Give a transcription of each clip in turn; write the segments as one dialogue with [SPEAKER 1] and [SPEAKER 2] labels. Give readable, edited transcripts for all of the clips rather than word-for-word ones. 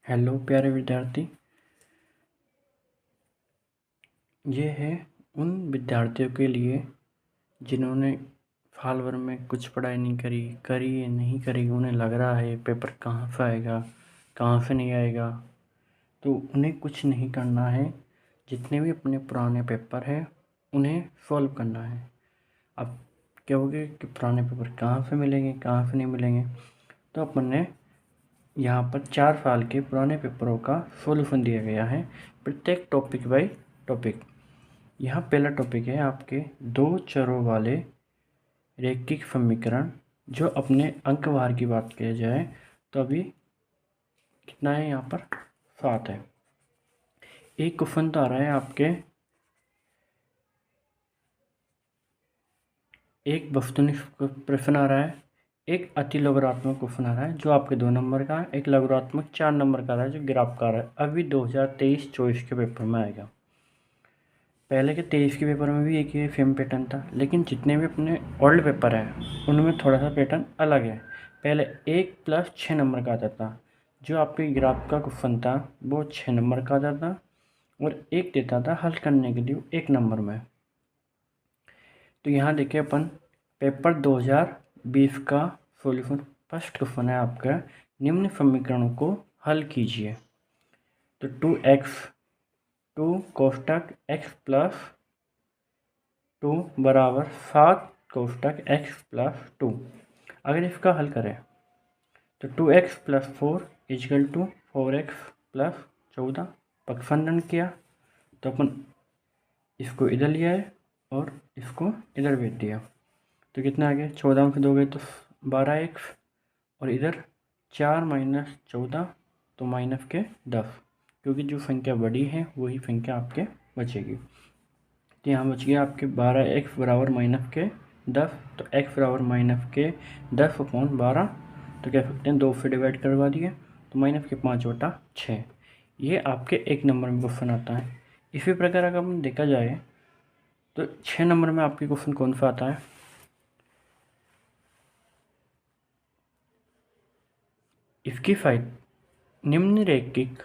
[SPEAKER 1] Hello प्यारे विद्यार्थी, ये है उन विद्यार्थियों के लिए जिन्होंने साल भर में कुछ पढ़ाई नहीं करी या नहीं करी। उन्हें लग रहा है पेपर कहाँ से आएगा, कहाँ से नहीं आएगा। तो उन्हें कुछ नहीं करना है। जितने भी अपने पुराने पेपर हैं उन्हें सॉल्व करना है। अब कहोगे कि पुराने पेपर कहाँ से मिलेंगे, कहाँ से नहीं मिलेंगे। तो अपन ने यहाँ पर 4 साल के पुराने पेपरों का सॉल्यूशन दिया गया है, प्रत्येक टॉपिक बाय टॉपिक। यहाँ पहला टॉपिक है आपके 2 चरों वाले रैखिक समीकरण। जो अपने अंक भार की बात किया जाए तो अभी कितना है, यहाँ पर 7 है। एक क्वेश्चन तो आ रहा है आपके, एक वस्तुनिष्ठ प्रश्न आ रहा है, एक अति लघुरात्मक क्वेश्चन आ रहा है जो आपके 2 नंबर का है, एक लघुरात्मक 4 नंबर का आ रहा है जो ग्राफ का आ रहा है। अभी 2023-24 के पेपर में आएगा। पहले के 23 के पेपर में भी एक ही सेम पैटर्न था, लेकिन जितने भी अपने ओल्ड पेपर हैं उनमें थोड़ा सा पैटर्न अलग है। पहले 1 + 6 नंबर का आता था, जो आपके ग्राफ का क्वेश्चन था वो 6 नंबर का आता था और एक देता था हल करने के लिए 1 नंबर में। तो यहाँ देखिए अपन पेपर 2020 का सॉल्यूशन फर्स्ट क्वेश्चन है आपका, निम्न समीकरणों को हल कीजिए। तो 2 कोष्टक x + 2 बराबर 7 कोष्टक x + 2। अगर इसका हल करें तो 2x + 4 = 4x + 14। पक्षांतरण किया तो अपन इसको इधर लिया है और इसको इधर भेज दिया। तो कितना आ गया, 14 में से 2 गए तो 12x, और इधर 4 - 14 तो -10, क्योंकि जो संख्या बड़ी है वही संख्या आपके बचेगी। तो यहाँ बच गया आपके 12x बराबर -10। तो x बराबर -10/12। तो कह सकते हैं 2 से डिवाइड करवा दिए तो -5/6। ये आपके 1 नंबर में क्वेश्चन आता है। इसी प्रकार अगर हम देखा जाए तो 6 नंबर में आपके क्वेश्चन कौन सा आता है, इसकी फाइल निम्न रैखिक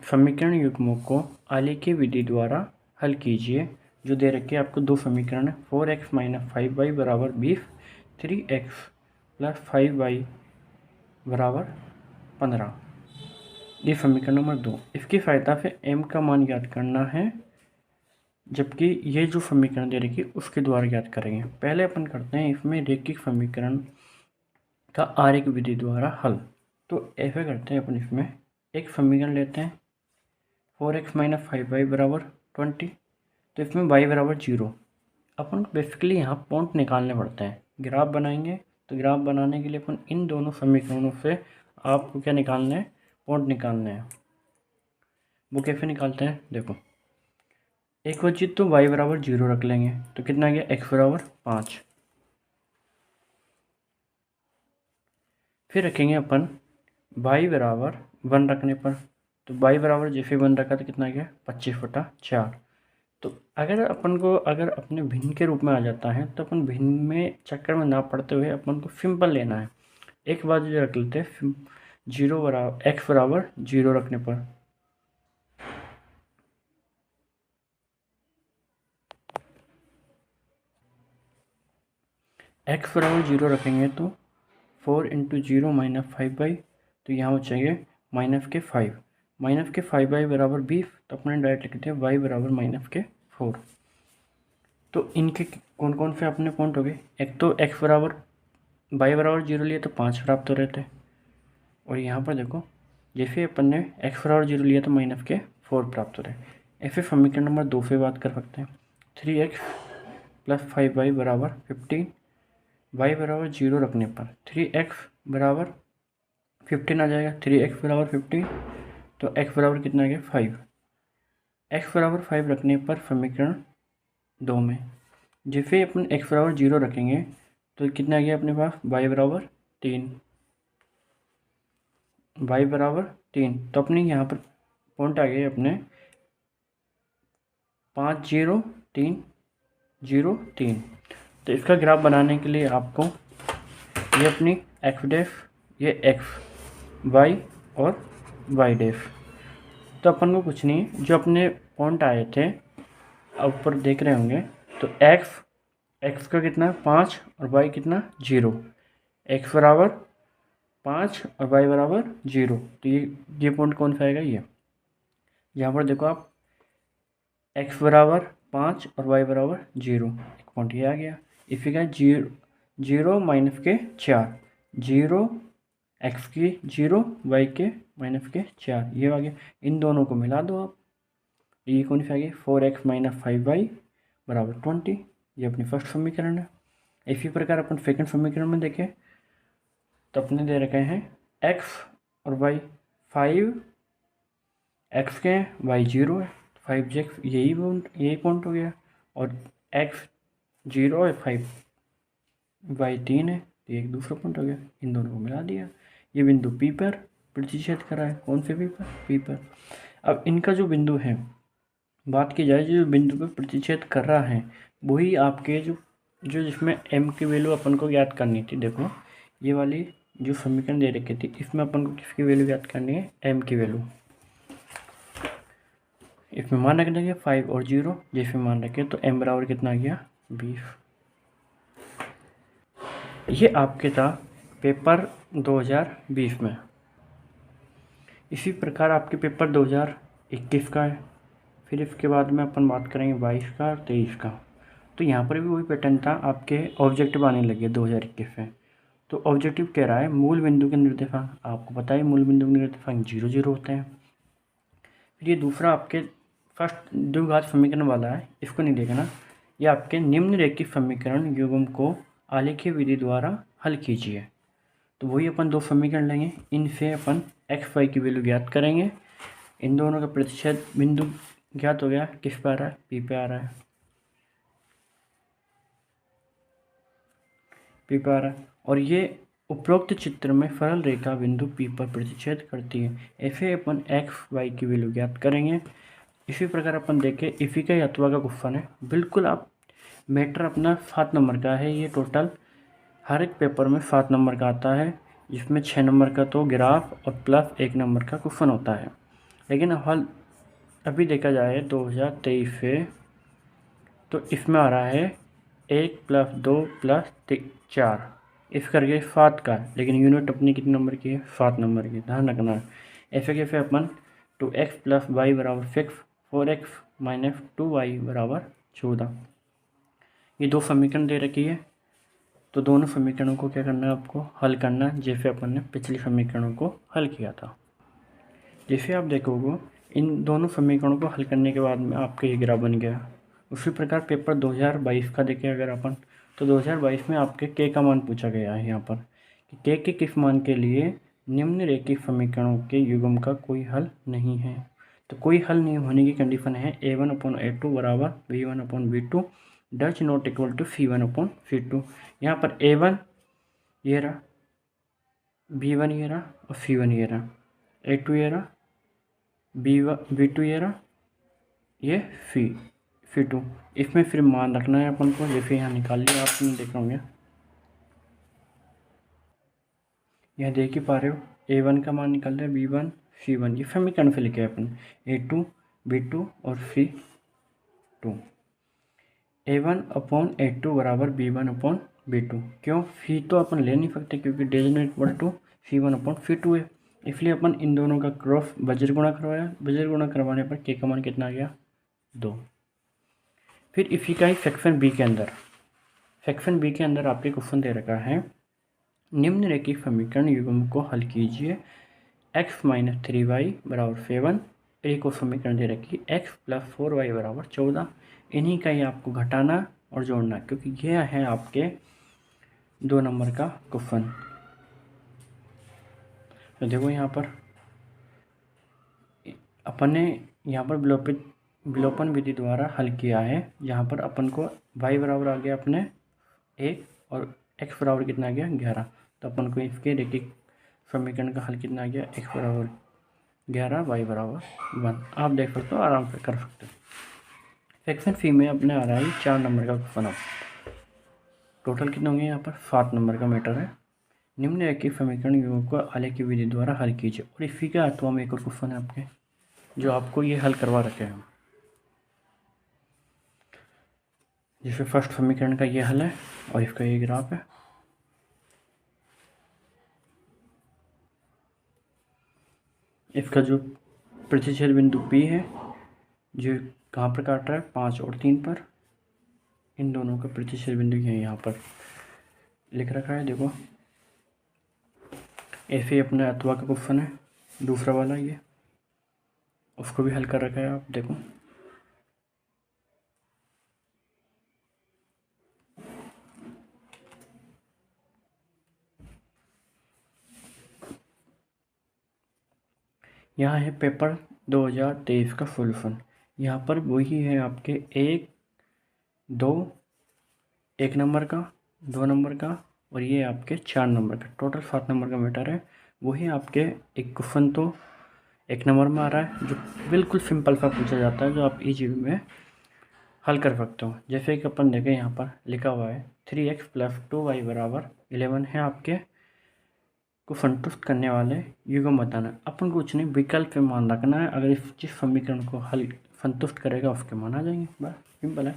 [SPEAKER 1] समीकरण युग्मों को आलेखीय विधि द्वारा हल कीजिए। जो दे रखे आपको 2 समीकरण है, 4x - 5y बराबर 20, 3x + 5y बराबर 15। ये समीकरण नंबर 2। इसकी सहायता से m का मान ज्ञात करना है, जबकि ये जो समीकरण दे रखी उसके द्वारा ज्ञात करेंगे। पहले अपन करते हैं इसमें रैखिक समीकरण का आरेख विधि द्वारा हल। तो ऐसे करते हैं अपन, इसमें एक समीकरण लेते हैं 4x - 5y बराबर 20। तो इसमें y बराबर 0। अपन को बेसिकली यहाँ पॉइंट निकालने पड़ते हैं। ग्राफ बनाएंगे तो ग्राफ बनाने के लिए अपन इन दोनों समीकरणों से आपको क्या निकालना है, पॉइंट निकालने हैं। वो कैसे निकालते हैं देखो, एक वजह तो y बराबर 0 रख लेंगे तो कितना आ गया, x बराबर 5। फिर रखेंगे अपन y बराबर 1 रखने पर, तो y बराबर जैसे 1 रखा तो कितना गया, 25/4। तो अगर अपने भिन्न के रूप में आ जाता है तो अपन भिन्न में चक्कर में ना पड़ते हुए अपन को सिंपल लेना है। एक बार जो रख लेते हैं 0 बराबर x बराबर 0 रखने पर, x बराबर 0 रखेंगे तो 4 × 0 - 5y। तो यहाँ बचेंगे -5। -5y बराबर 20। तो अपने डायरेक्ट लिखते हैं y बराबर -4। तो इनके कौन कौन से अपने पॉइंट हो गए, एक तो x बराबर y बराबर 0 लिए तो 5 प्राप्त हो रहे थे, और यहाँ पर देखो जैसे अपन ने x बराबर 0 लिया तो -4 प्राप्त हो रहे हैं। ऐसे समीकरण नंबर 2 से बात कर सकते हैं, 3x + 5y बराबर 15। y बराबर 0 रखने पर 3x बराबर 15 आ जाएगा, 3x बराबर 15। तो x बराबर कितना आ गया, 5। x बराबर 5 रखने पर समीकरण 2 में जैसे अपन x बराबर 0 रखेंगे तो कितना आ गया अपने पास, y बराबर 3। y बराबर 3। तो अपने यहाँ पर पॉइंट आ गए अपने 5 0 3 0 3। तो इसका ग्राफ बनाने के लिए आपको ये अपनी x डैश, ये x y और वाई डेफ। तो अपन को कुछ नहीं, जो अपने पॉइंट आए थे ऊपर देख रहे होंगे, तो एक्स का कितना 5 और वाई कितना 0। एक्स बराबर 5 और वाई बराबर 0। तो ये पॉइंट कौन सा आएगा? ये यहाँ पर देखो आप, एक्स बराबर 5 और वाई बराबर 0, एक पॉइंट ये आ गया। इसी का 0 माइनस के 4, 0 एक्स की 0 वाई के माइनस के 4, ये आ गया। इन दोनों को मिला दो आप, ये कौन सा आ गया? 4x माइनस 5y बराबर 20। ये अपनी फर्स्ट समीकरण है। इसी प्रकार अपन सेकंड समीकरण में देखें तो अपने दे रखे हैं x और y 5 x के हैं, y 0 है, 5x यही पॉइंट हो गया। और x 0 है, 5 y 3 है, तो एक दूसरा पॉइंट हो गया। इन दोनों को मिला दिया, ये बिंदु पी पर प्रतिच्छेद कर रहा है। कौन से पी पर। अब इनका जो बिंदु है, बात की जाए जो बिंदु पर प्रतिच्छेद कर रहा है, वही आपके जो जिसमें m की वैल्यू अपन को ज्ञात करनी थी। देखो ये वाली जो समीकरण दे रखी थी, इसमें अपन को किसकी वैल्यू ज्ञात करनी है? m की वैल्यू। इसमें मान रख देंगे 5 और 0, जैसे मान रखे तो m बराबर कितना आ गया? 20। ये आपके था पेपर 2020 में। इसी प्रकार आपके पेपर 2021 का है। फिर इसके बाद में अपन बात करेंगे 22 का और 23 का। तो यहाँ पर भी वही पैटर्न था, आपके ऑब्जेक्टिव आने लगे 2021 में। तो ऑब्जेक्टिव कह रहा है मूल बिंदु के निर्देशांक, आपको पता है मूल बिंदु के निर्देशांक 0 0 होते हैं। फिर ये दूसरा आपके फर्स्ट द्विघात समीकरण वाला है, इसको नहीं देखना। ये आपके निम्नलिखित समीकरण युग्म को आलेखीय विधि द्वारा हल कीजिए। तो वही अपन दो समीकरण लेंगे, इनसे अपन एक्स वाई की वैल्यू ज्ञात करेंगे। इन दोनों का प्रतिच्छेद बिंदु ज्ञात हो गया, किस पे आ रहा है? पी पे आ रहा है, पी पे आ रहा है। और ये उपरोक्त चित्र में सरल रेखा बिंदु पी पर प्रतिच्छेद करती है। ऐसे अपन एक्स वाई की वैल्यू ज्ञात करेंगे। इसी प्रकार अपन देखें, इसी का अथवा का क्वेश्चन है, बिल्कुल आप मैटर अपना 7 नंबर का है। ये टोटल हर एक पेपर में 7 नंबर का आता है, जिसमें 6 नंबर का तो ग्राफ और प्लस 1 नंबर का क्वेश्चन होता है। लेकिन हल अभी देखा जाए 2023 से, तो इसमें आ रहा है 1 + 2 + 4, इस करके 7 का। लेकिन यूनिट अपनी कितने नंबर की है? 7 नंबर की, ध्यान रखना है। ऐसे कैसे अपन 2x + y बराबर 6, 4x माइनस 2y बराबर 14, ये दो समीकरण दे रखी है। तो दोनों समीकरणों को क्या करना है? आपको हल करना है, जैसे अपन ने पिछले समीकरणों को हल किया था। जैसे आप देखोगे, इन दोनों समीकरणों को हल करने के बाद में आपका ये ग्राफ बन गया। उसी प्रकार पेपर 2022 का देखें अगर अपन, तो 2022 में आपके के का मान पूछा गया है यहाँ पर कि के किस मान के लिए निम्नलिखित समीकरणों के युग्म का कोई हल नहीं है। तो कोई हल नहीं होने की कंडीशन है a1/a2 बराबर b1/b2 Dutch not equal to c1/c2। यहाँ पर a1 ये रहा, b1 ये रहा और c1 ये रहा, a2 ये रहा, b2 ये रहा, ये c2। इसमें फिर मान रखना है अपन को, जैसे यहाँ निकाल लिया आपने, देख रहे होंगे यहाँ देख ही पा रहे हो, a1 का मान निकाल रहे हैं, b1 c1, ये समीकरण से लिखे अपन a2 b2 और c2। a1/a2 बराबर b1/b2। क्यों? सी तो अपन ले नहीं सकते क्योंकि does not equal to c1/c2 है, इसलिए अपन इन दोनों का क्रॉस बजर गुणा करवाया। बजर गुणा करवाने पर के का मान कितना आ गया? 2। फिर इसी का ही सेक्शन बी के अंदर आपके क्वेश्चन दे रखा है, निम्नलिखित समीकरण युग्म को हल कीजिए। x - 3y बराबर 7, एक और समीकरण दे रखी x + 4y बराबर 14। इन्हीं का ही आपको घटाना और जोड़ना, क्योंकि यह है आपके 2 नंबर का क्वेश्चन। तो देखो यहाँ पर अपन ने यहाँ पर विलोपन विधि द्वारा हल किया है। यहाँ पर अपन को y बराबर आ गया अपने 1 और x बराबर कितना आ गया? 11। तो अपन को इसके रैखिक समीकरण का हल कितना आ गया? x बराबर 11, y बराबर 1। आप देख सकते हो, आराम से कर सकते हो। सेक्शन सी में अपने आ रहा है 4 नंबर का क्वेश्चन। टोटल कितने होंगे यहाँ पर? 7 नंबर का मैटर है। निम्नलिखित समीकरण युगों को आलेख की विधि द्वारा हल कीजिए। और इसी के अथवा में एक और क्वेश्चन है आपके जो आपको ये हल करवा रखे हैं, जिसमें फर्स्ट समीकरण का ये हल है और इसका ये ग्राफ है। इसका जो प्रतिच्छेद बिंदु P है जो कहाँ पर काट रहा है, 5 और 3 पर, इन दोनों का प्रतिच्छेद बिंदु यहाँ पर लिख रखा है। देखो ऐसे ही अपने अथवा का क्वेश्चन है दूसरा वाला, ये उसको भी हल कर रखा है। आप देखो यहाँ है पेपर 2023 का सॉल्यूशन। यहाँ पर वही है आपके 1, 2, 1 नंबर का, 2 नंबर का और ये आपके 4 नंबर का, टोटल 7 नंबर का मैटर है। वही आपके एक क्वेश्चन तो 1 नंबर में आ रहा है जो बिल्कुल सिंपल सा पूछा जाता है, जो आप इजी में हल कर सकते हो। जैसे कि अपन देखें यहाँ पर लिखा हुआ है 3x + 2y = 11 है आपके को संतुष्ट करने वाले युग्म बताना। अपन को कुछ नहीं, विकल्प पे मान रखना है। अगर इस जिस समीकरण को हल संतुष्ट करेगा उसके मान आ जाएंगे, बस सिंपल है।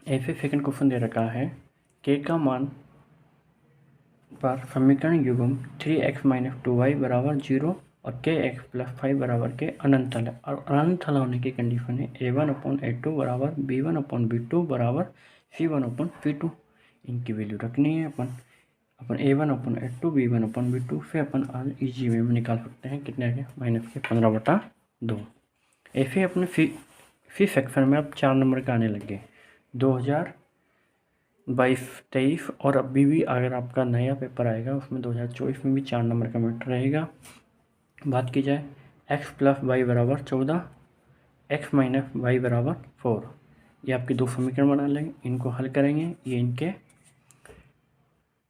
[SPEAKER 1] ऐसे सेकंड क्वेश्चन दे रखा है k का मान पर समीकरण युग्म 3x - 2y = 0 और kx + 5 = के अनंत हल है। और अनंत हल होने की कंडीशन है a1/a2 = b1/b2 = c1/c2। इनकी वैल्यू रखनी है अपन a1/a2 b1/b2 से अपन आज इजी वे में निकाल सकते हैं। कितने आगे -15/2। ऐसे अपने फी सेक्शन में अब 4 नंबर का आने लगे 2022-23 और अभी भी अगर आपका नया पेपर आएगा उसमें 2024 में भी 4 नंबर का मैटर रहेगा। बात की जाए x + y = 14, x - y = 4। ये आपके दो समीकरण बना लेंगे, इनको हल करेंगे। ये इनके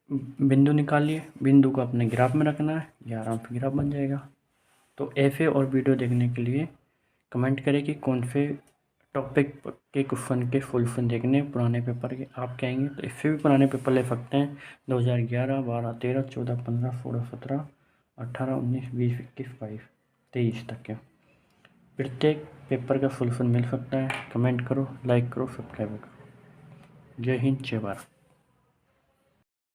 [SPEAKER 1] बिंदु निकाल लिए, बिंदु को अपने ग्राफ में रखना है, ये आराम से ग्राफ बन जाएगा। तो ऐसे और वीडियो देखने के लिए कमेंट करें कि कौन से टॉपिक के क्वेश्चन के सॉल्यूशन देखने पुराने पेपर के आप कहेंगे। तो इससे भी पुराने पेपर ले सकते हैं 2011, 12, 13, 14, 15, 16, 17, 18, 19, 20, 21, 22, 23 तक के प्रत्येक पेपर का सॉल्यूशन मिल सकता है। कमेंट करो, लाइक करो, सब्सक्राइब करो। जय हिंद, जय भारत।